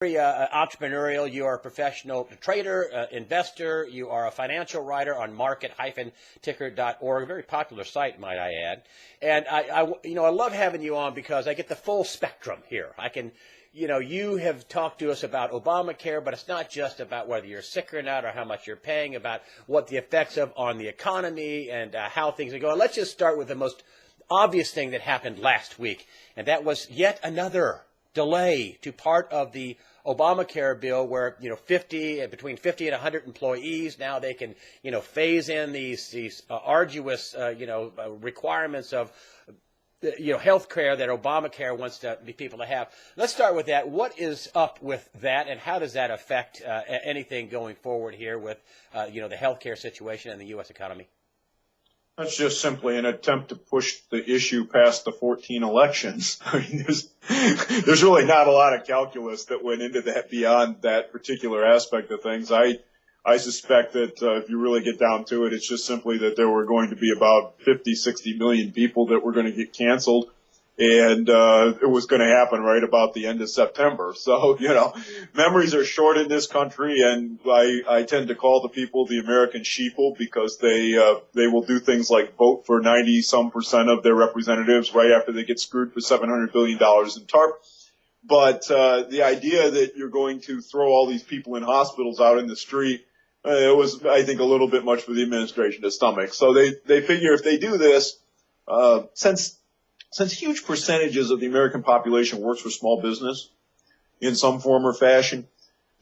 Entrepreneurial. You are a professional trader, investor. You are a financial writer on market-ticker.org, a very popular site, might I add. And I love having you on because I get the full spectrum here. You have talked to us about Obamacare, but it's not just about whether you're sick or not or how much you're paying, about what the effects of on the economy and how things are going. Let's just start with the most obvious thing that happened last week, and that was yet another delay to part of the Obamacare bill where, between 50 and 100 employees, now they can, phase in these arduous, requirements of, health care that Obamacare wants people to have. Let's start with that. What is up with that, and how does that affect anything going forward here with, the health care situation and the U.S. economy? That's just simply an attempt to push the issue past the 14 elections. I mean, there's really not a lot of calculus that went into that beyond that particular aspect of things. I suspect that if you really get down to it, it's just simply that there were going to be about 50, 60 million people that were going to get canceled. And it was going to happen right about the end of September. So, memories are short in this country, and I tend to call the people the American sheeple because they will do things like vote for 90-some% of their representatives right after they get screwed for $700 billion in TARP. But the idea that you're going to throw all these people in hospitals out in the street, it was, I think, a little bit much for the administration to stomach. So they figure if they do this, since huge percentages of the American population works for small business in some form or fashion,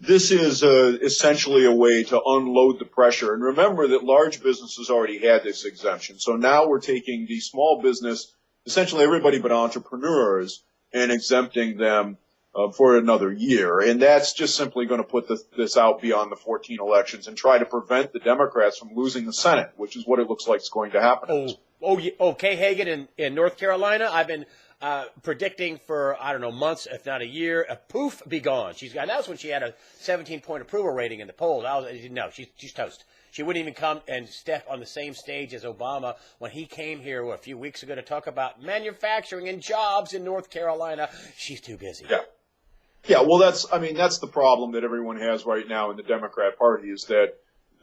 this is essentially a way to unload the pressure. And remember that large businesses already had this exemption. So now we're taking the small business, essentially everybody but entrepreneurs, and exempting them for another year. And that's just simply going to put this out beyond the 14 elections and try to prevent the Democrats from losing the Senate, which is what it looks like is going to happen. Kay Hagan in North Carolina, I've been predicting for, months, if not a year, poof, be gone. That was when she had a 17-point approval rating in the polls. She's toast. She wouldn't even come and step on the same stage as Obama when he came here a few weeks ago to talk about manufacturing and jobs in North Carolina. She's too busy. Yeah, well, that's the problem that everyone has right now in the Democrat Party is that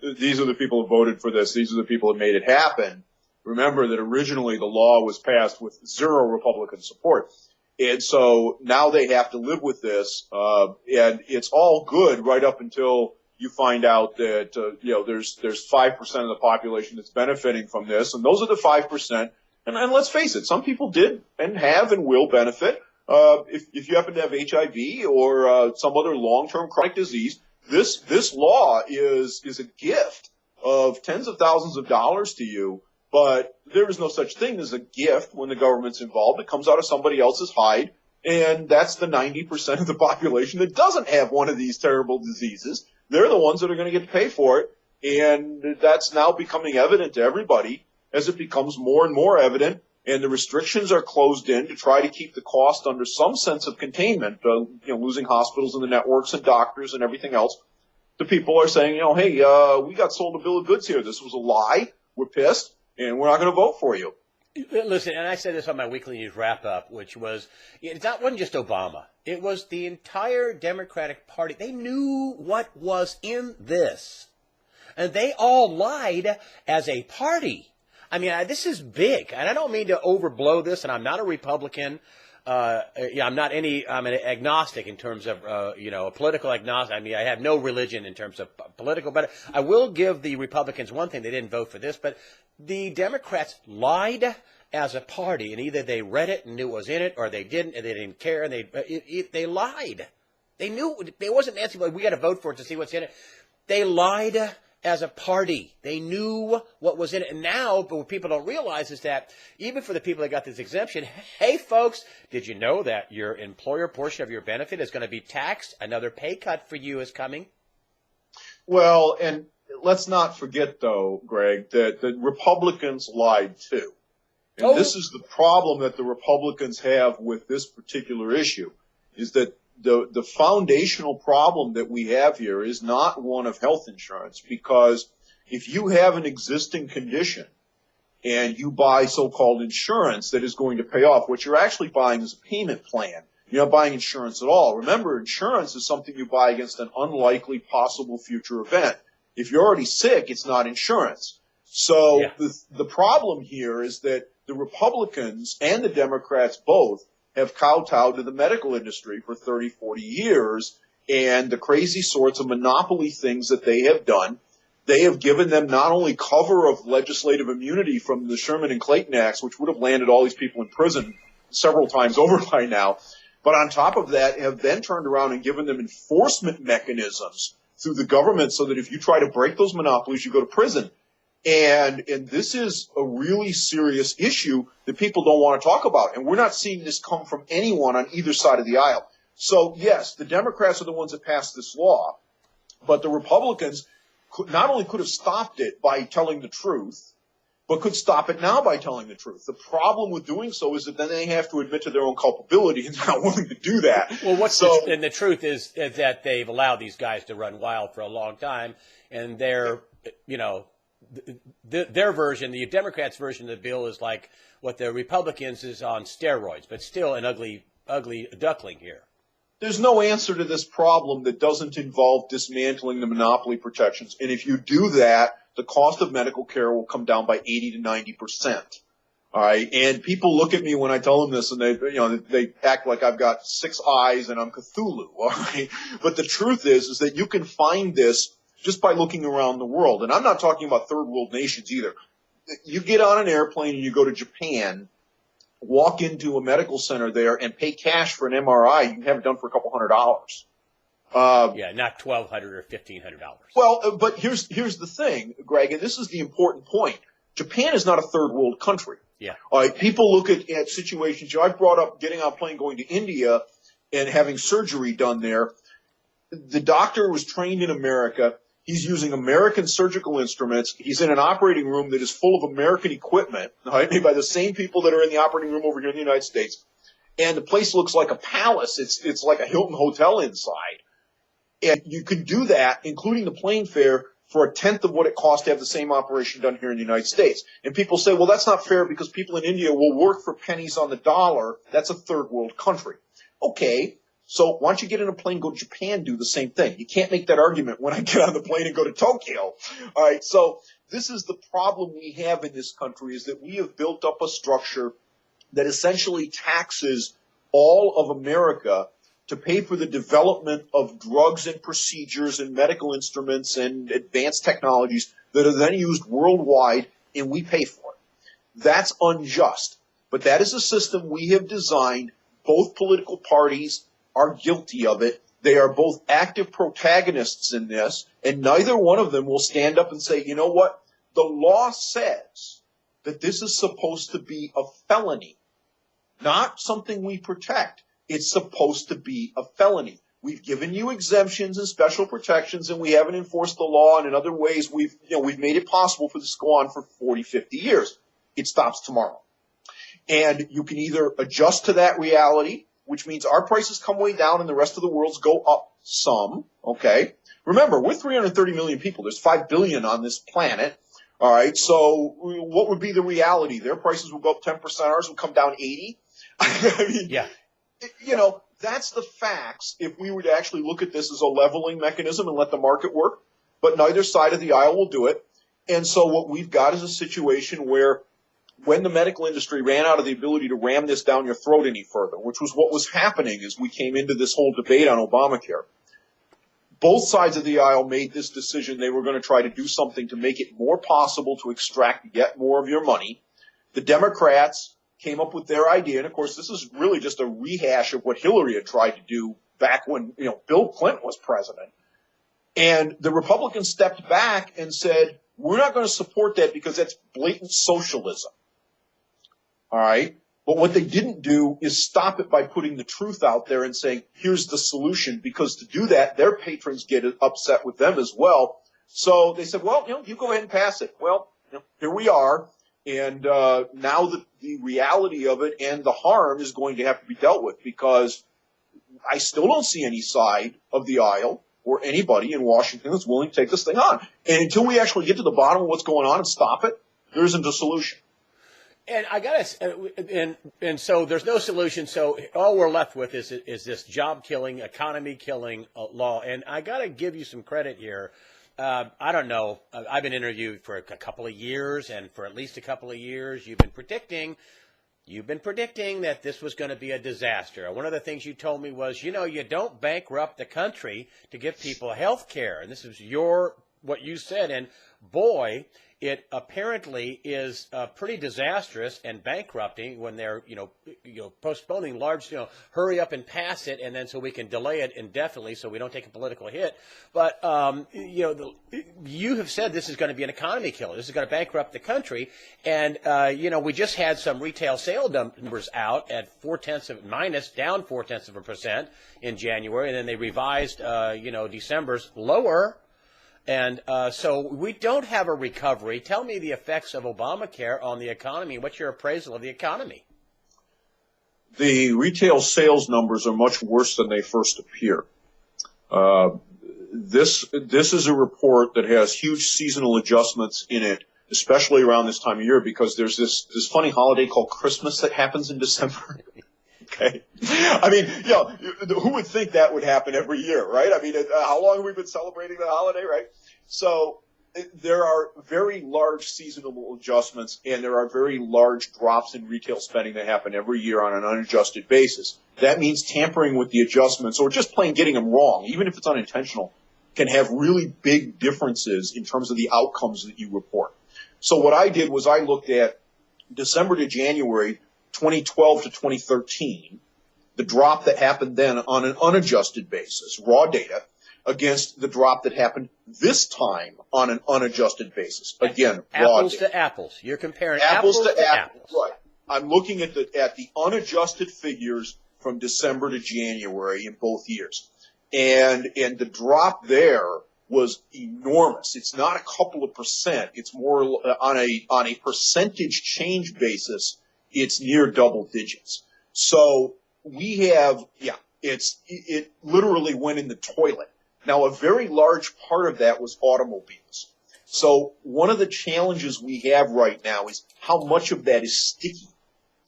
these are the people who voted for this. These are the people who made it happen. Remember that originally the law was passed with zero Republican support. And so now they have to live with this. And it's all good right up until you find out that, there's 5% of the population that's benefiting from this. And those are the 5%. And let's face it, some people did and have and will benefit. If you happen to have HIV or some other long-term chronic disease, this law is a gift of tens of thousands of dollars to you. But there is no such thing as a gift when the government's involved. It comes out of somebody else's hide, and that's the 90% of the population that doesn't have one of these terrible diseases. They're the ones that are going to get paid for it, and that's now becoming evident to everybody as it becomes more and more evident, and the restrictions are closed in to try to keep the cost under some sense of containment, losing hospitals and the networks and doctors and everything else. The people are saying, hey, we got sold a bill of goods here. This was a lie. We're pissed. And we're not going to vote for you. Listen, and I said this on my weekly news wrap-up, which was, wasn't just Obama. It was the entire Democratic Party. They knew what was in this. And they all lied as a party. I mean, this is big. And I don't mean to overblow this, and I'm not a Republican. I'm an agnostic in terms of, a political agnostic. I mean, I have no religion in terms of political, but I will give the Republicans one thing. They didn't vote for this, but the Democrats lied as a party, and either they read it and knew what was in it, or they didn't, and they didn't care, and they lied. They knew it wasn't Nancy, we got to vote for it to see what's in it. They lied as a party. They knew what was in it. And now, but what people don't realize is that even for the people that got this exemption, hey, folks, did you know that your employer portion of your benefit is going to be taxed? Another pay cut for you is coming. Well, and let's not forget, though, Greg, that the Republicans lied, too. And this is the problem that the Republicans have with this particular issue, is that the foundational problem that we have here is not one of health insurance, because if you have an existing condition and you buy so-called insurance that is going to pay off, what you're actually buying is a payment plan. You're not buying insurance at all. Remember, insurance is something you buy against an unlikely possible future event. If you're already sick, it's not insurance. So the problem here is that the Republicans and the Democrats both have kowtowed to the medical industry for 30, 40 years, and the crazy sorts of monopoly things that they have done. They have given them not only cover of legislative immunity from the Sherman and Clayton Acts, which would have landed all these people in prison several times over by now, but on top of that have then turned around and given them enforcement mechanisms through the government so that if you try to break those monopolies, you go to prison. And this is a really serious issue that people don't want to talk about. And we're not seeing this come from anyone on either side of the aisle. So, yes, the Democrats are the ones that passed this law, but the Republicans not only could have stopped it by telling the truth, but could stop it now by telling the truth. The problem with doing so is that then they have to admit to their own culpability, and they're not willing to do that. Well, and the truth is that they've allowed these guys to run wild for a long time, and their version, the Democrats' version of the bill is like what the Republicans is on steroids, but still an ugly duckling here. There's no answer to this problem that doesn't involve dismantling the monopoly protections. And if you do that, the cost of medical care will come down by 80 to 90%. All right. And people look at me when I tell them this, and they act like I've got 6 eyes and I'm Cthulhu. All right. But the truth is that you can find this just by looking around the world. And I'm not talking about third world nations either. You get on an airplane and you go to Japan, walk into a medical center there and pay cash for an MRI. You can have it done for a couple $100. Not $1,200 or $1,500. Well, but here's the thing, Greg, and this is the important point. Japan is not a third world country. Yeah. All right. People look at situations. I brought up getting on a plane going to India and having surgery done there. The doctor was trained in America. He's using American surgical instruments. He's in an operating room that is full of American equipment, right, made by the same people that are in the operating room over here in the United States. And the place looks like a palace. It's like a Hilton hotel inside. And you can do that, including the plane fare, for 1/10 of what it costs to have the same operation done here in the United States. And people say, well, that's not fair because people in India will work for pennies on the dollar. That's a third world country. Okay. So why don't you get in a plane, go to Japan, do the same thing? You can't make that argument when I get on the plane and go to Tokyo. All right. So this is the problem we have in this country, is that we have built up a structure that essentially taxes all of America to pay for the development of drugs and procedures and medical instruments and advanced technologies that are then used worldwide, and we pay for it. That's unjust. But that is a system we have designed. Both political parties are guilty of it. They are both active protagonists in this, and neither one of them will stand up and say, you know what? The law says that this is supposed to be a felony, not something we protect. It's supposed to be a felony. We've given you exemptions and special protections, and we haven't enforced the law, and in other ways we've made it possible for this to go on for 40, 50 years. It stops tomorrow. And you can either adjust to that reality, which means our prices come way down and the rest of the world's go up some, okay? Remember, we're 330 million people. There's 5 billion on this planet, all right? So what would be the reality? Their prices will go up 10%, ours will come down 80. I mean, yeah. That's the facts if we were to actually look at this as a leveling mechanism and let the market work, but neither side of the aisle will do it. And so what we've got is a situation where when the medical industry ran out of the ability to ram this down your throat any further, which was what was happening as we came into this whole debate on Obamacare, both sides of the aisle made this decision. They were going to try to do something to make it more possible to extract yet more of your money. The Democrats came up with their idea, and of course this is really just a rehash of what Hillary had tried to do back when Bill Clinton was president. And the Republicans stepped back and said, we're not going to support that because that's blatant socialism. All right? But what they didn't do is stop it by putting the truth out there and saying, here's the solution, because to do that, their patrons get upset with them as well. So they said, well, you go ahead and pass it. Well, here we are. And now the reality of it and the harm is going to have to be dealt with, because I still don't see any side of the aisle or anybody in Washington that's willing to take this thing on. And until we actually get to the bottom of what's going on and stop it, there isn't a solution. And I gotta, and so there's no solution. So all we're left with is this job killing, economy killing law. And I gotta give you some credit here. I don't know. I've been interviewed for a couple of years, and for at least a couple of years, you've been predicting that this was going to be a disaster. One of the things you told me was, you don't bankrupt the country to give people health care. And this is what you said. And boy, it apparently is pretty disastrous and bankrupting when they're, postponing large, hurry up and pass it, and then so we can delay it indefinitely so we don't take a political hit. But, you have said this is going to be an economy killer. This is going to bankrupt the country. And, we just had some retail sale numbers out at down 0.4% in January, and then they revised, December's lower. And so we don't have a recovery. Tell me the effects of Obamacare on the economy. What's your appraisal of the economy? The retail sales numbers are much worse than they first appear. This is a report that has huge seasonal adjustments in it, especially around this time of year, because there's this funny holiday called Christmas that happens in December. Okay. I mean, who would think that would happen every year, right? I mean, how long have we been celebrating the holiday, right? So there are very large seasonal adjustments, and there are very large drops in retail spending that happen every year on an unadjusted basis. That means tampering with the adjustments or just plain getting them wrong, even if it's unintentional, can have really big differences in terms of the outcomes that you report. So what I did was I looked at December to January 2012 to 2013, the drop that happened then on an unadjusted basis, raw data, against the drop that happened this time on an unadjusted basis. Again, raw apples data. to apples. You're comparing apples to apples. Right. I'm looking at the unadjusted figures from December to January in both years. And the drop there was enormous. It's not a couple of percent. It's more on a percentage change basis. It's near double digits. So we have, it literally went in the toilet. Now, a very large part of that was automobiles. So one of the challenges we have right now is how much of that is sticky.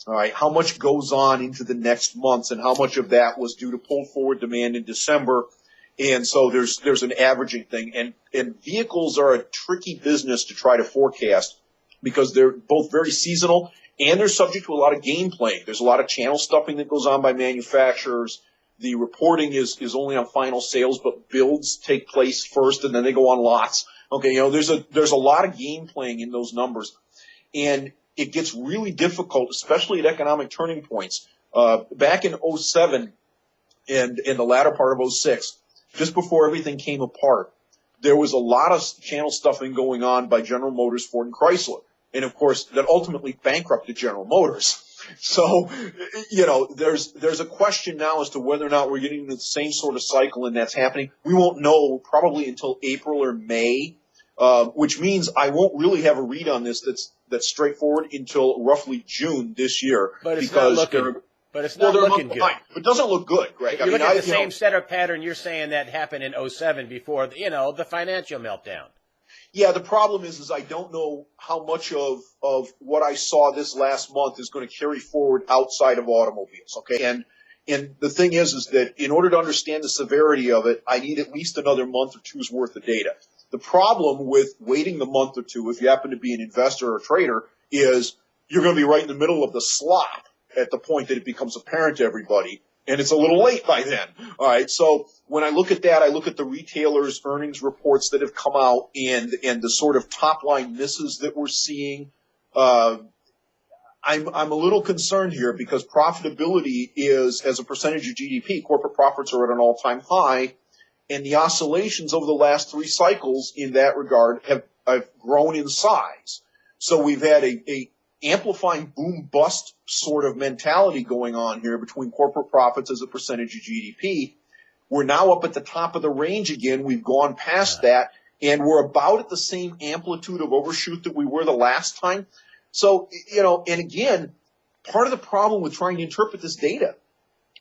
All right, how much goes on into the next months, and how much of that was due to pull forward demand in December. And so there's an averaging thing. And vehicles are a tricky business to try to forecast because they're both very seasonal and they're subject to a lot of game playing. There's a lot of channel stuffing that goes on by manufacturers. The reporting is only on final sales, but builds take place first and then they go on lots. Okay, there's a lot of game playing in those numbers. And it gets really difficult, especially at economic turning points. Back in 07 and in the latter part of 06, just before everything came apart, there was a lot of channel stuffing going on by General Motors, Ford, and Chrysler. And of course, that ultimately bankrupted General Motors. So, there's a question now as to whether or not we're getting into the same sort of cycle, and that's happening. We won't know probably until April or May, which means I won't really have a read on this that's straightforward until roughly June this year. But it's not looking. But it's not looking good. It doesn't look good, Greg. You look at the same setup pattern you're saying that happened in 07 before, the financial meltdown. Yeah, the problem is I don't know how much of what I saw this last month is going to carry forward outside of automobiles, okay? And the thing is that in order to understand the severity of it, I need at least another month or two's worth of data. The problem with waiting the month or two, if you happen to be an investor or trader, is you're going to be right in the middle of the slop at the point that it becomes apparent to everybody, and it's a little late by then. All right, so when I look at that, I look at the retailers' earnings reports that have come out and the sort of top-line misses that we're seeing. I'm a little concerned here because profitability is, as a percentage of GDP, corporate profits are at an all-time high, and the oscillations over the last three cycles in that regard have grown in size. So we've had a amplifying boom-bust sort of mentality going on here between corporate profits as a percentage of GDP. We're now up at the top of the range again. We've gone past that, and we're about at the same amplitude of overshoot that we were the last time. So, and again, part of the problem with trying to interpret this data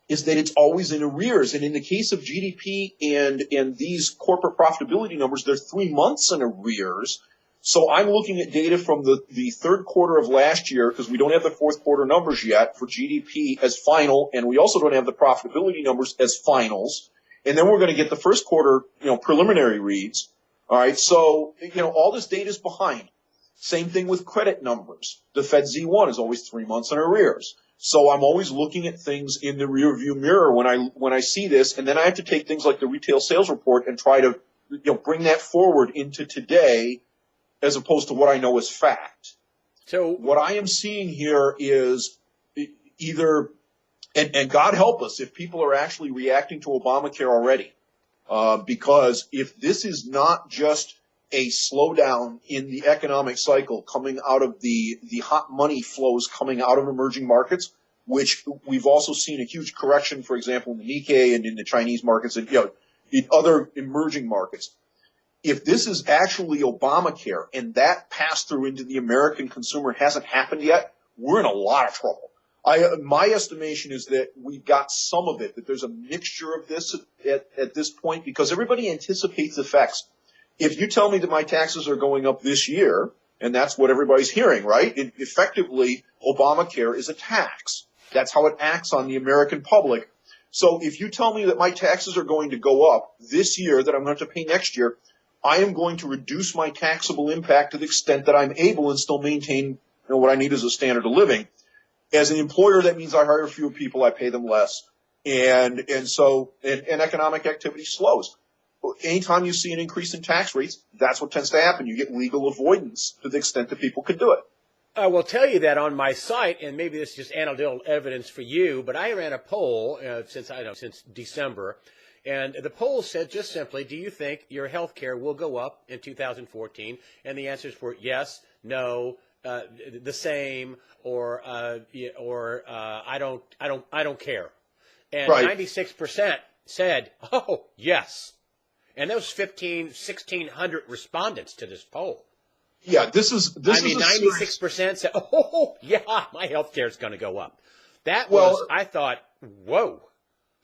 is that it's always in arrears. And in the case of GDP and these corporate profitability numbers, they're 3 months in arrears. So I'm looking at data from the third quarter of last year because we don't have the fourth quarter numbers yet for GDP as final, and we also don't have the profitability numbers as finals. And then we're going to get the first quarter, preliminary reads. All right. So, all this data is behind. Same thing with credit numbers. The Fed Z1 is always 3 months in arrears. So I'm always looking at things in the rearview mirror when I see this, and then I have to take things like the retail sales report and try to, bring that forward into today as opposed to what I know as fact. So what I am seeing here is either, and God help us if people are actually reacting to Obamacare already, because if this is not just a slowdown in the economic cycle coming out of the hot money flows coming out of emerging markets, which we've also seen a huge correction, for example, in the Nikkei and in the Chinese markets and in other emerging markets. If this is actually Obamacare and that pass-through into the American consumer hasn't happened yet, we're in a lot of trouble. My estimation is that we've got some of it, that there's a mixture of this at this point because everybody anticipates effects. If you tell me that my taxes are going up this year, and that's what everybody's hearing, right? Effectively, Obamacare is a tax. That's how it acts on the American public. So if you tell me that my taxes are going to go up this year, that I'm going to have to pay next year, I am going to reduce my taxable impact to the extent that I'm able and still maintain what I need as a standard of living. As an employer, that means I hire fewer people, I pay them less, and economic activity slows. Anytime you see an increase in tax rates, that's what tends to happen. You get legal avoidance to the extent that people could do it. I will tell you that on my site, and maybe this is just anecdotal evidence for you, but I ran a poll since December, and the poll said just simply, do you think your health care will go up in 2014? And the answers were yes, no, the same, or I don't care. And right. 96% said, oh, yes. And there was 1,600 respondents to this poll. Yeah, this is 96% said, oh, yeah, my health care is going to go up. I thought, whoa.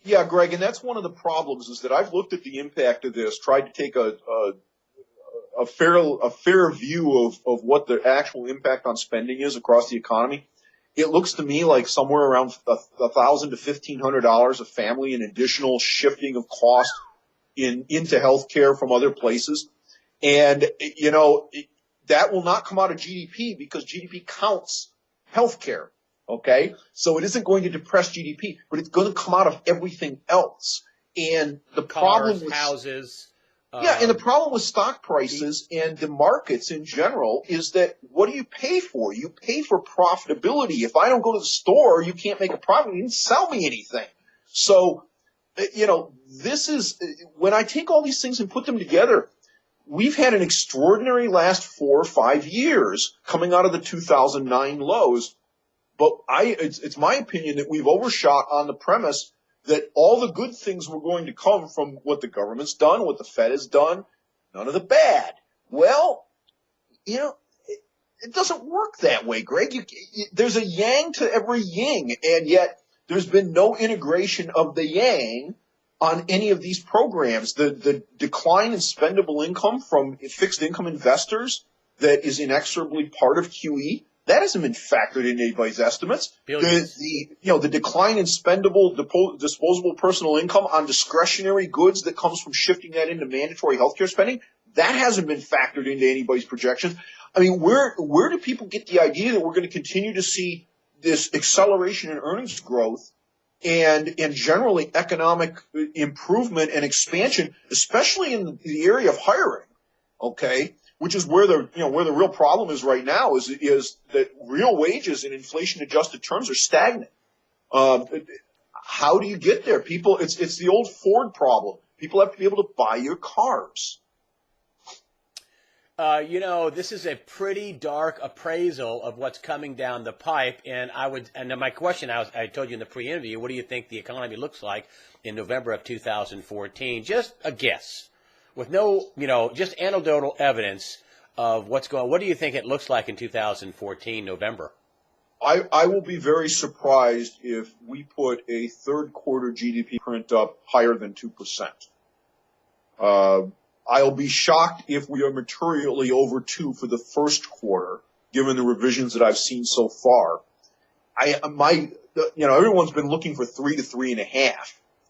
Yeah, Greg, and that's one of the problems is that I've looked at the impact of this, tried to take a fair view of what the actual impact on spending is across the economy. It looks to me like somewhere around $1,000 to $1,500 a family in additional shifting of cost into healthcare from other places. And, that will not come out of GDP because GDP counts healthcare. Okay. So it isn't going to depress GDP, but it's going to come out of everything else. And the problem with houses. And the problem with stock prices and the markets in general is that what do you pay for? You pay for profitability. If I don't go to the store, you can't make a profit. You didn't sell me anything. So, this is when I take all these things and put them together. We've had an extraordinary last 4 or 5 years coming out of the 2009 lows. But it's my opinion that we've overshot on the premise that all the good things were going to come from what the government's done, what the Fed has done, none of the bad. Well, it doesn't work that way, Greg. There's a yang to every yin, and yet there's been no integration of the yang on any of these programs. The decline in spendable income from fixed income investors that is inexorably part of QE, that hasn't been factored into anybody's estimates. The decline in spendable, disposable personal income on discretionary goods that comes from shifting that into mandatory healthcare spending, that hasn't been factored into anybody's projections. I mean, where do people get the idea that we're going to continue to see this acceleration in earnings growth and generally economic improvement and expansion, especially in the area of hiring? Okay. Which is where the real problem is right now is that real wages in inflation-adjusted terms are stagnant. How do you get there? People, it's the old Ford problem. People have to be able to buy your cars. This is a pretty dark appraisal of what's coming down the pipe, and my question, I told you in the pre-interview, what do you think the economy looks like in November of 2014? Just a guess. With no, just anecdotal evidence of what's going on. What do you think it looks like in 2014, November? I will be very surprised if we put a third quarter GDP print up higher than 2%. I'll be shocked if we are materially over 2 for the first quarter, given the revisions that I've seen so far. Everyone's been looking for 3 to 3.5.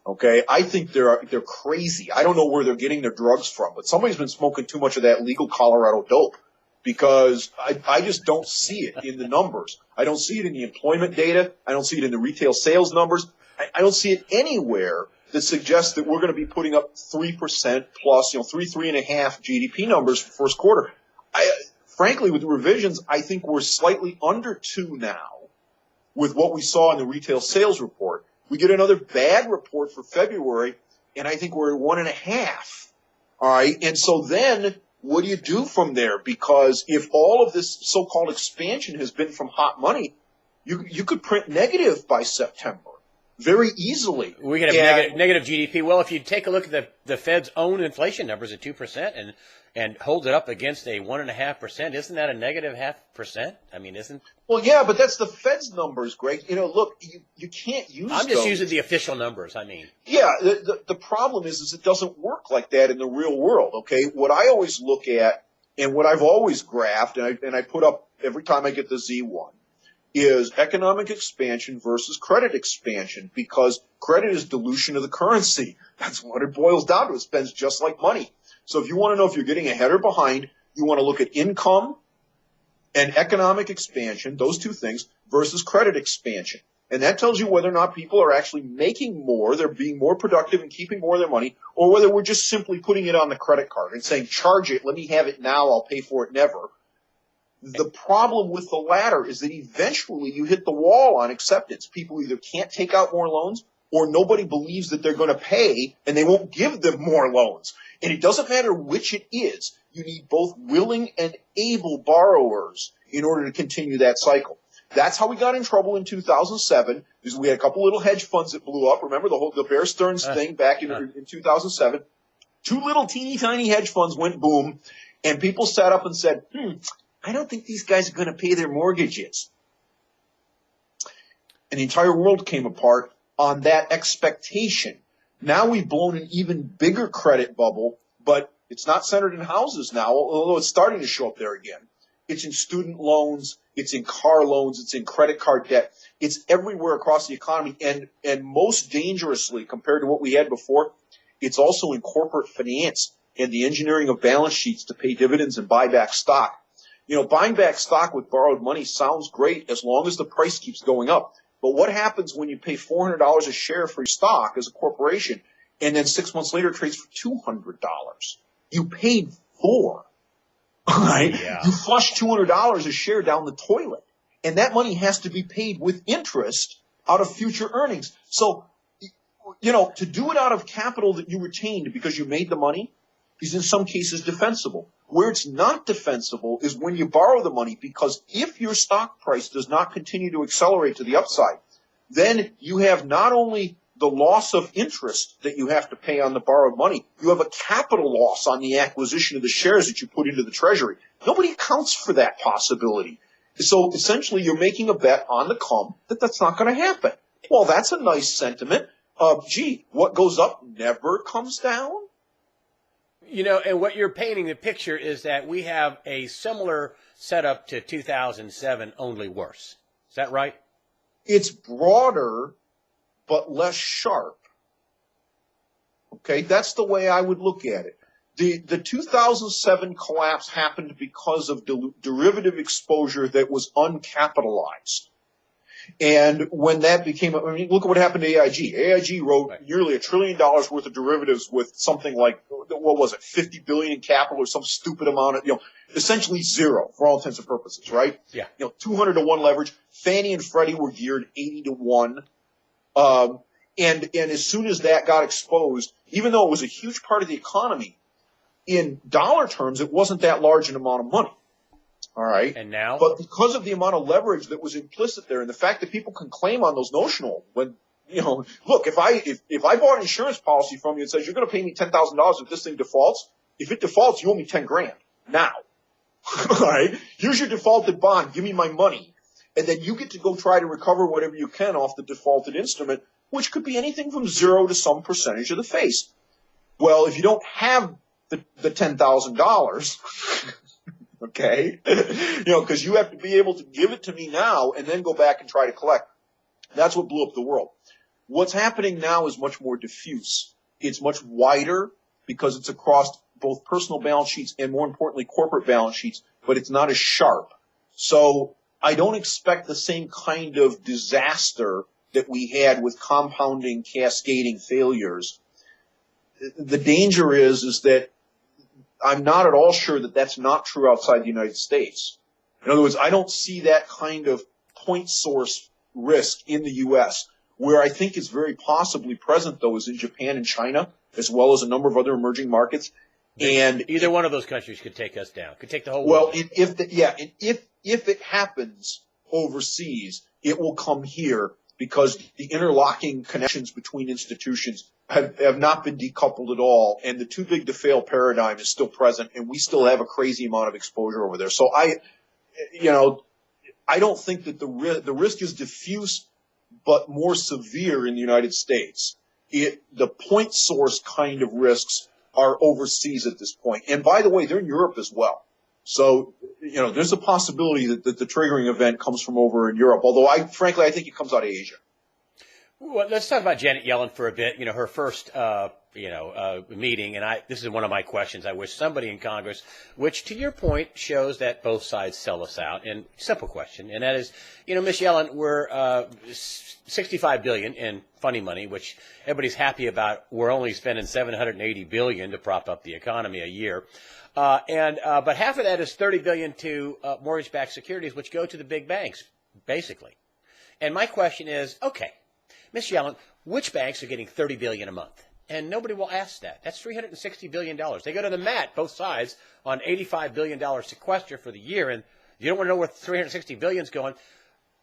Okay, I think they're crazy. I don't know where they're getting their drugs from, but somebody's been smoking too much of that legal Colorado dope, because I just don't see it in the numbers. I don't see it in the employment data. I don't see it in the retail sales numbers. I don't see it anywhere that suggests that we're going to be putting up 3% plus, 3.5 GDP numbers for first quarter. Frankly, with the revisions, I think we're slightly under 2 now with what we saw in the retail sales report. We get another bad report for February, and I think we're at 1.5. All right. And so then what do you do from there? Because if all of this so-called expansion has been from hot money, you could print negative by September very easily. We could have negative GDP. Well, if you take a look at the Fed's own inflation numbers at 2% and hold it up against a 1.5%, isn't that a negative 0.5%? I mean, isn't? Well, yeah, but that's the Fed's numbers, Greg. Look, you can't use I'm just using the official numbers, I mean. Yeah, the problem is it doesn't work like that in the real world, okay? What I always look at, and what I've always graphed, and I put up every time I get the Z1, is economic expansion versus credit expansion, because credit is dilution of the currency. That's what it boils down to. It spends just like money. So if you want to know if you're getting ahead or behind, you want to look at income and economic expansion, those two things, versus credit expansion. And that tells you whether or not people are actually making more, they're being more productive and keeping more of their money, or whether we're just simply putting it on the credit card and saying, charge it, let me have it now, I'll pay for it never. The problem with the latter is that eventually you hit the wall on acceptance. People either can't take out more loans, or nobody believes that they're going to pay, and they won't give them more loans. And it doesn't matter which it is. You need both willing and able borrowers in order to continue that cycle. That's how we got in trouble in 2007, is we had a couple little hedge funds that blew up. Remember the Bear Stearns thing back in 2007? 2 little teeny tiny hedge funds went boom, and people sat up and said, I don't think these guys are going to pay their mortgages. And the entire world came apart on that expectation. Now we've blown an even bigger credit bubble, but it's not centered in houses now, although it's starting to show up there again. It's in student loans, it's in car loans, it's in credit card debt. It's everywhere across the economy, and most dangerously, compared to what we had before, it's also in corporate finance and the engineering of balance sheets to pay dividends and buy back stock. Buying back stock with borrowed money sounds great as long as the price keeps going up. But what happens when you pay $400 a share for your stock as a corporation, and then 6 months later it trades for $200? You paid $4. All right? Yeah. You flush $200 a share down the toilet, and that money has to be paid with interest out of future earnings. So, to do it out of capital that you retained because you made the money is in some cases defensible. Where it's not defensible is when you borrow the money, because if your stock price does not continue to accelerate to the upside, then you have not only the loss of interest that you have to pay on the borrowed money, you have a capital loss on the acquisition of the shares that you put into the treasury. Nobody accounts for that possibility. So essentially you're making a bet on the come that that's not going to happen. Well, that's a nice sentiment. What goes up never comes down. And what you're painting the picture is that we have a similar setup to 2007, only worse. Is that right? It's broader, but less sharp. Okay, that's the way I would look at it. The 2007 collapse happened because of derivative exposure that was uncapitalized. And when that became, look at what happened to AIG. AIG wrote nearly $1 trillion worth of derivatives with something like, what was it, 50 billion in capital or some stupid amount of, essentially zero for all intents and purposes, right? Yeah. 200 to 1 leverage. Fannie and Freddie were geared 80 to 1. And as soon as that got exposed, even though it was a huge part of the economy, in dollar terms, it wasn't that large an amount of money. All right. And now? But because of the amount of leverage that was implicit there and the fact that people can claim on those notional when, look, if I bought an insurance policy from you and says you're going to pay me $10,000 if this thing defaults, if it defaults, you owe me 10 grand now. All right. Here's your defaulted bond. Give me my money. And then you get to go try to recover whatever you can off the defaulted instrument, which could be anything from 0 to some percentage of the face. Well, if you don't have the $10,000. Okay. Because you have to be able to give it to me now and then go back and try to collect. That's what blew up the world. What's happening now is much more diffuse. It's much wider because it's across both personal balance sheets and, more importantly, corporate balance sheets, but it's not as sharp. So I don't expect the same kind of disaster that we had with compounding, cascading failures. The danger is that I'm not at all sure that that's not true outside the United States. In other words, I don't see that kind of point source risk in the U.S. Where I think is very possibly present, though, is in Japan and China, as well as a number of other emerging markets. And either one of those countries could take us down, could take the whole world. Well, if it happens overseas, it will come here because the interlocking connections between institutions have not been decoupled at all, and the too big to fail paradigm is still present, and we still have a crazy amount of exposure over there. So I don't think that the risk is diffuse, but more severe in the United States. The point source kind of risks are overseas at this point. And by the way, they're in Europe as well. So, there's a possibility that the triggering event comes from over in Europe, although frankly, I think it comes out of Asia. Well, let's talk about Janet Yellen for a bit. Her first, meeting, and this is one of my questions. I wish somebody in Congress, which to your point shows that both sides sell us out. And simple question, and that is, Ms. Yellen, we're $65 billion in funny money, which everybody's happy about. We're only spending $780 billion to prop up the economy a year, but half of that is $30 billion to mortgage-backed securities, which go to the big banks, basically. And my question is, okay, Ms. Yellen, which banks are getting $30 billion a month? And nobody will ask that. That's $360 billion. They go to the mat, both sides, on $85 billion sequester for the year, and you don't want to know where $360 billion is going.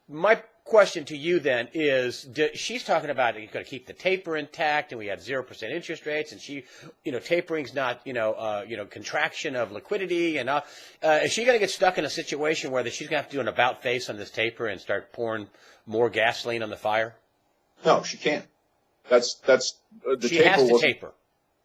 My question to you then is, she's talking about you're going to keep the taper intact, and we have 0% interest rates, and tapering's not, contraction of liquidity, and is she going to get stuck in a situation where she's going to have to do an about face on this taper and start pouring more gasoline on the fire? No, she can't. She has to taper.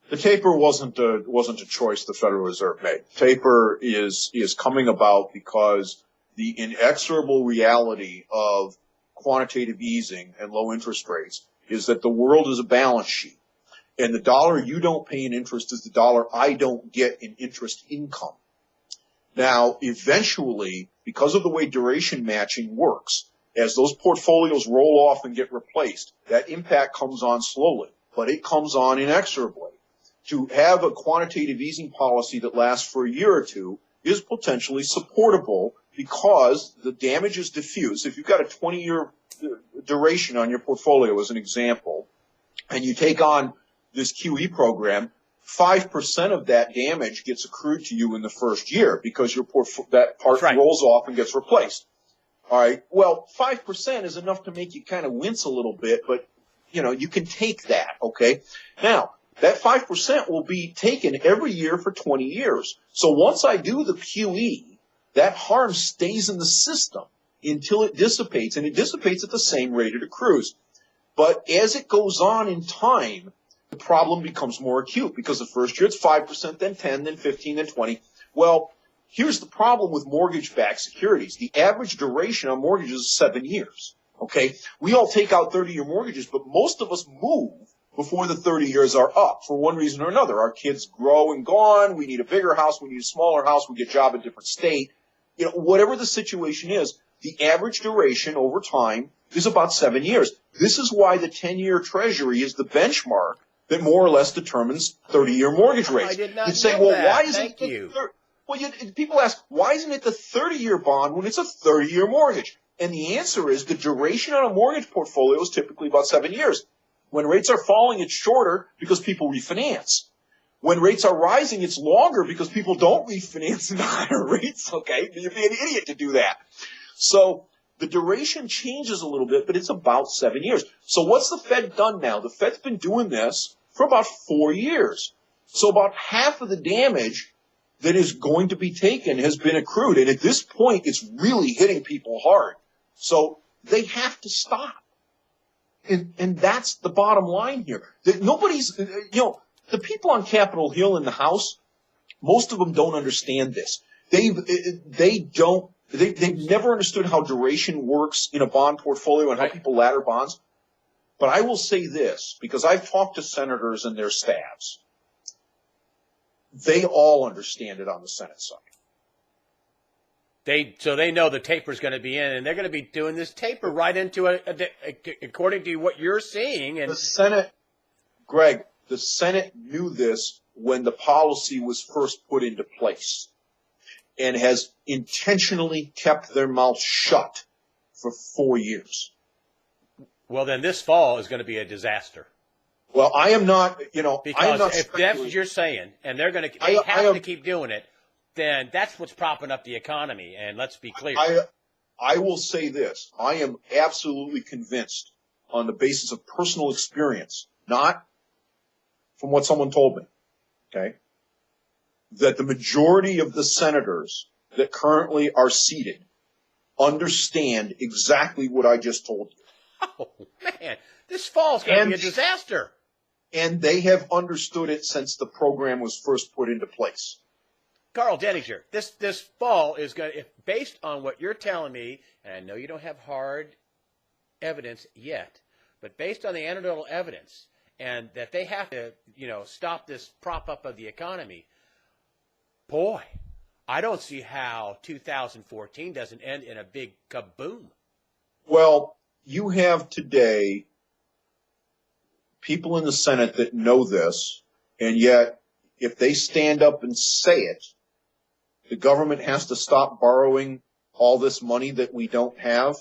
The taper wasn't a choice the Federal Reserve made. Taper is coming about because the inexorable reality of quantitative easing and low interest rates is that the world is a balance sheet, and the dollar you don't pay in interest is the dollar I don't get in interest income. Now, eventually, because of the way duration matching works, as those portfolios roll off and get replaced, that impact comes on slowly, but it comes on inexorably. To have a quantitative easing policy that lasts for a year or two is potentially supportable because the damage is diffuse. If you've got a 20-year duration on your portfolio, as an example, and you take on this QE program, 5% of that damage gets accrued to you in the first year because that part rolls off and gets replaced. All right. Well, 5% is enough to make you kind of wince a little bit, but, you can take that, okay? Now, that 5% will be taken every year for 20 years. So once I do the QE, that harm stays in the system until it dissipates, and it dissipates at the same rate it accrues. But as it goes on in time, the problem becomes more acute because the first year it's 5%, then 10, then 15, then 20. Well, here's the problem with mortgage-backed securities. The average duration on mortgages is 7 years, okay? We all take out 30-year mortgages, but most of us move before the 30 years are up for one reason or another. Our kids grow and gone. We need a bigger house. We need a smaller house. We get a job in a different state. Whatever the situation is, the average duration over time is about 7 years. This is why the 10-year Treasury is the benchmark that more or less determines 30-year mortgage rates. I did not You'd say, know well, that. why isn't Thank you. Well, people ask, why isn't it the 30-year bond when it's a 30-year mortgage? And the answer is the duration on a mortgage portfolio is typically about 7 years. When rates are falling, it's shorter because people refinance. When rates are rising, it's longer because people don't refinance into higher rates, okay? You'd be an idiot to do that. So the duration changes a little bit, but it's about 7 years. So what's the Fed done now? The Fed's been doing this for about 4 years. So about half of the damage that is going to be taken has been accrued. And at this point, it's really hitting people hard. So they have to stop. And that's the bottom line here. That nobody's, the people on Capitol Hill in the House, most of them don't understand this. They've never understood how duration works in a bond portfolio and how people ladder bonds. But I will say this, because I've talked to senators and their staffs. They all understand it on the Senate side. So they know the taper is going to be in, and they're going to be doing this taper right into according to what you're seeing. And the Senate, Greg, the Senate knew this when the policy was first put into place, and has intentionally kept their mouth shut for 4 years. Well, then this fall is going to be a disaster. Well, I am not, because if that's what you're saying, and they have to keep doing it, then that's what's propping up the economy. And let's be clear. I will say this. I am absolutely convinced on the basis of personal experience, not from what someone told me, okay, that the majority of the senators that currently are seated understand exactly what I just told you. Oh, man, this fall is going to be a disaster. And they have understood it since the program was first put into place. Carl Denninger, this fall is going to, based on what you're telling me, and I know you don't have hard evidence yet, but based on the anecdotal evidence, and that they have to, stop this prop up of the economy, boy, I don't see how 2014 doesn't end in a big kaboom. Well, you have today people in the Senate that know this, and yet if they stand up and say it, the government has to stop borrowing all this money that we don't have.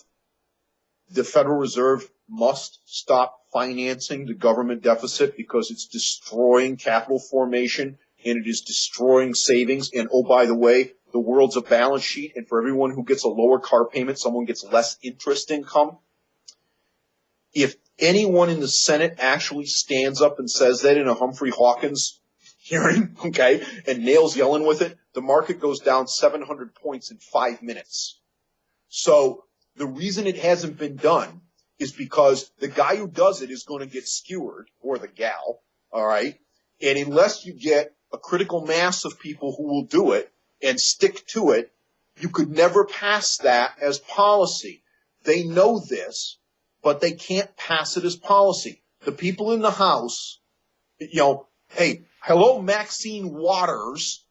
The Federal Reserve must stop financing the government deficit because it's destroying capital formation and it is destroying savings. And oh, by the way, the world's a balance sheet, and for everyone who gets a lower car payment, someone gets less interest income. If anyone in the Senate actually stands up and says that in a Humphrey Hawkins hearing, okay, and nails Yellen with it, the market goes down 700 points in 5 minutes. So the reason it hasn't been done is because the guy who does it is going to get skewered, or the gal, all right? And unless you get a critical mass of people who will do it and stick to it, you could never pass that as policy. They know this, but they can't pass it as policy. The people in the House, hey, hello, Maxine Waters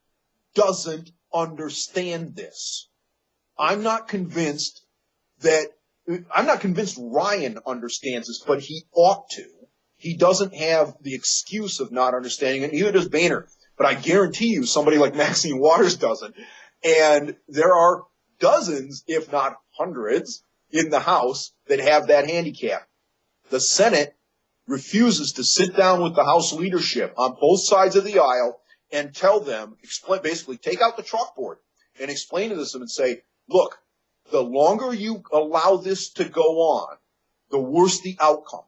doesn't understand this. I'm not convinced Ryan understands this, but he ought to. He doesn't have the excuse of not understanding it, neither does Boehner. But I guarantee you somebody like Maxine Waters doesn't. And there are dozens, if not hundreds, in the House that have that handicap. The Senate refuses to sit down with the House leadership on both sides of the aisle and tell them, basically take out the chalkboard and explain to them and say, look, the longer you allow this to go on, the worse the outcome.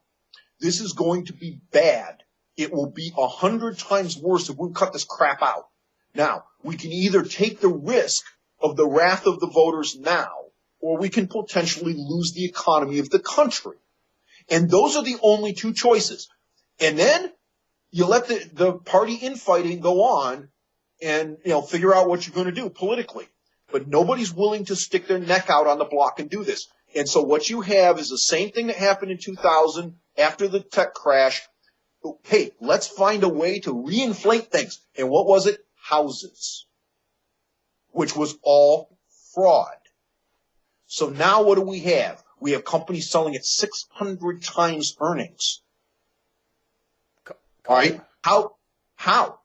This is going to be bad. It will be 100 times worse if we cut this crap out. Now, we can either take the risk of the wrath of the voters now, or we can potentially lose the economy of the country. And those are the only two choices. And then you let the party infighting go on and, figure out what you're going to do politically. But nobody's willing to stick their neck out on the block and do this. And so what you have is the same thing that happened in 2000 after the tech crash. Hey, let's find a way to reinflate things. And what was it? Houses, which was all fraud. So now what do we have? We have companies selling at 600 times earnings. All right. How?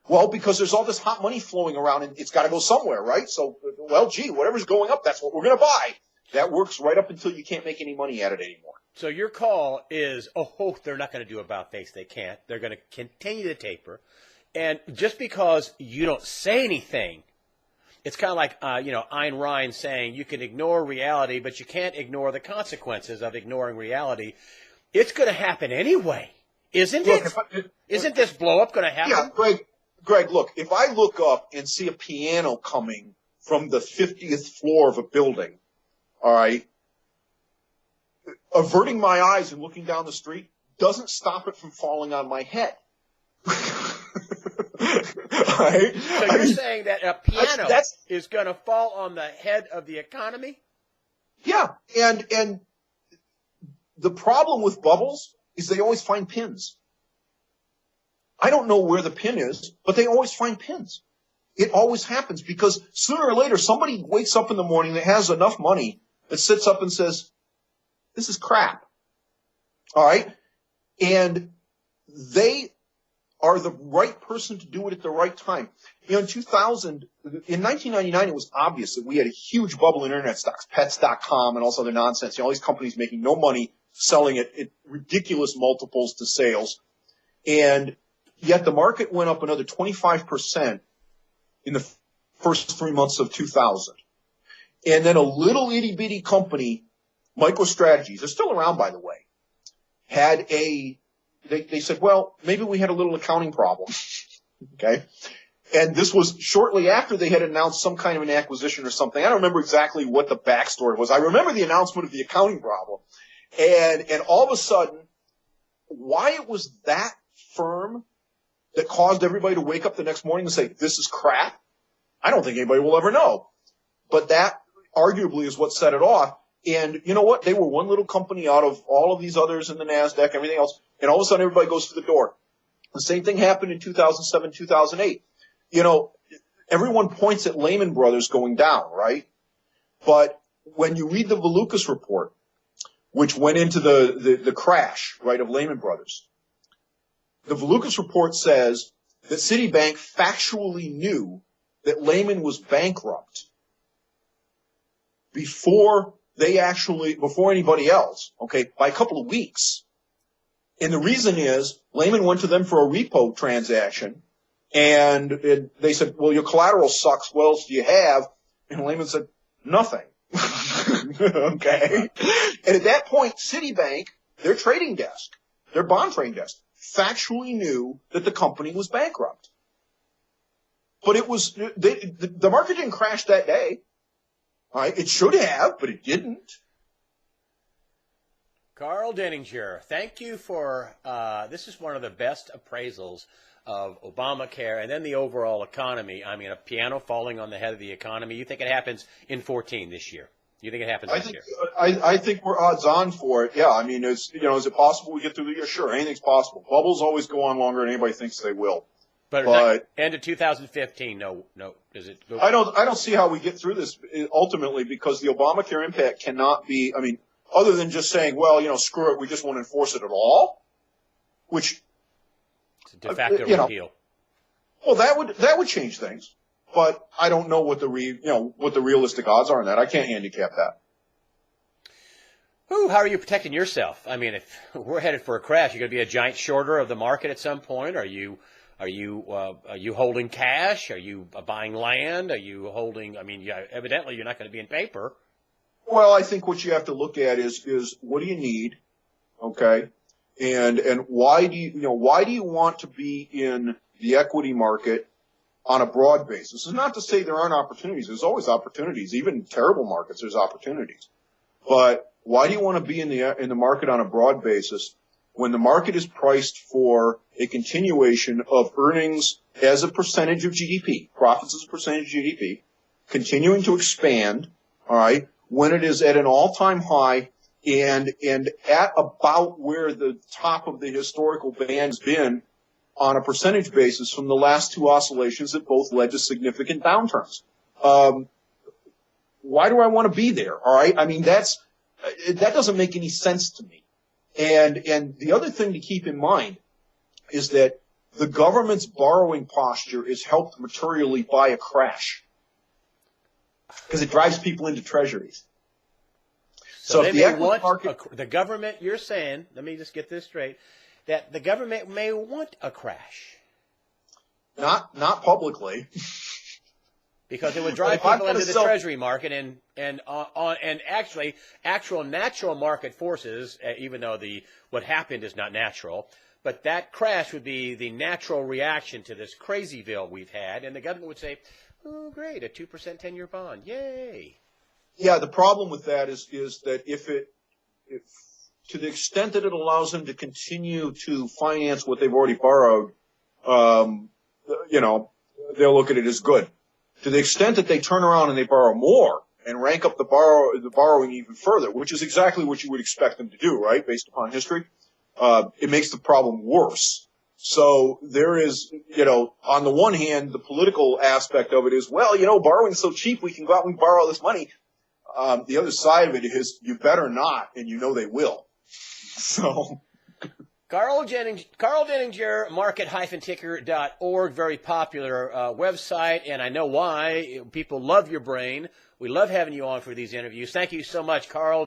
Well, because there's all this hot money flowing around and it's got to go somewhere, right? So, whatever's going up, that's what we're going to buy. That works right up until you can't make any money at it anymore. So your call is, they're not going to do about face. They can't. They're going to continue to taper. And just because you don't say anything, it's kind of like, Ayn Rand saying you can ignore reality, but you can't ignore the consequences of ignoring reality. It's going to happen anyway, isn't it? Isn't this blow up going to happen? Yeah, Greg, look, if I look up and see a piano coming from the 50th floor of a building, all right, averting my eyes and looking down the street doesn't stop it from falling on my head. Right? So you're saying that a piano is going to fall on the head of the economy? Yeah, and the problem with bubbles is they always find pins. I don't know where the pin is, but they always find pins. It always happens because sooner or later somebody wakes up in the morning that has enough money that sits up and says, this is crap. All right? And they are the right person to do it at the right time. In 1999, it was obvious that we had a huge bubble in internet stocks, pets.com and all this other nonsense. All these companies making no money, selling it at ridiculous multiples to sales. And yet the market went up another 25% in the first 3 months of 2000. And then a little itty bitty company, MicroStrategies, they're still around, by the way, they said, well, maybe we had a little accounting problem. Okay. And this was shortly after they had announced some kind of an acquisition or something. I don't remember exactly what the backstory was. I remember the announcement of the accounting problem. And all of a sudden, why it was that firm that caused everybody to wake up the next morning and say, this is crap, I don't think anybody will ever know. But that arguably is what set it off. And you know what? They were one little company out of all of these others in the NASDAQ, everything else. And all of a sudden, everybody goes to the door. The same thing happened in 2007, 2008. Everyone points at Lehman Brothers going down, right? But when you read the Valukas report, which went into the crash, right, of Lehman Brothers, the Valukas report says that Citibank factually knew that Lehman was bankrupt before anybody else, okay, by a couple of weeks. And the reason is Lehman went to them for a repo transaction, and they said, well, your collateral sucks. What else do you have? And Lehman said, nothing. Okay. And at that point, Citibank, their trading desk, their bond trading desk, factually knew that the company was bankrupt. But the market didn't crash that day. All right. It should have, but it didn't. Carl Denninger, thank you for this is one of the best appraisals of Obamacare and then the overall economy. I mean, a piano falling on the head of the economy. You think it happens in 14 this year? You think it happens this year? I think we're odds on for it. Yeah. I mean, is it possible we get through the year? Sure. Anything's possible. Bubbles always go on longer than anybody thinks they will. But end of 2015, no. Does it go? I don't see how we get through this ultimately because the Obamacare impact cannot be, I mean, other than just saying, well, screw it, we just won't enforce it at all, which it's a de facto repeal. Well, that would change things, but I don't know what the realistic odds are on that. I can't handicap that. Ooh, how are you protecting yourself? I mean, if we're headed for a crash, you're going to be a giant shorter of the market at some point. Are you holding cash? Are you buying land? Are you holding? I mean, evidently you're not going to be in paper. Well, I think what you have to look at is what do you need, okay, and why do you want to be in the equity market on a broad basis? It's not to say there aren't opportunities. There's always opportunities, even in terrible markets. There's opportunities, but why do you want to be in the market on a broad basis when the market is priced for a continuation of earnings as a percentage of GDP, profits as a percentage of GDP, continuing to expand, all right? When it is at an all-time high and at about where the top of the historical band has been on a percentage basis from the last two oscillations that both led to significant downturns. Why do I want to be there? All right. I mean, that doesn't make any sense to me. And the other thing to keep in mind is that the government's borrowing posture is helped materially by a crash. Because it drives people into treasuries. So if the equity market, the government, you're saying, let me just get this straight, that the government may want a crash. Not publicly. Because it would drive people into the treasury market and actually actual natural market forces, even though what happened is not natural, but that crash would be the natural reaction to this crazyville we've had, and the government would say, oh, great, a 2% 10-year bond. Yay. Yeah, the problem with that is that if to the extent that it allows them to continue to finance what they've already borrowed, they'll look at it as good. To the extent that they turn around and they borrow more and rank up the borrowing even further, which is exactly what you would expect them to do, right, based upon history, it makes the problem worse. So there is, on the one hand, the political aspect of it is, well, borrowing's so cheap, we can go out and borrow this money. The other side of it is you better not, and they will. So. Carl Denninger, market-ticker.org, very popular website, and I know why. People love your brain. We love having you on for these interviews. Thank you so much, Carl.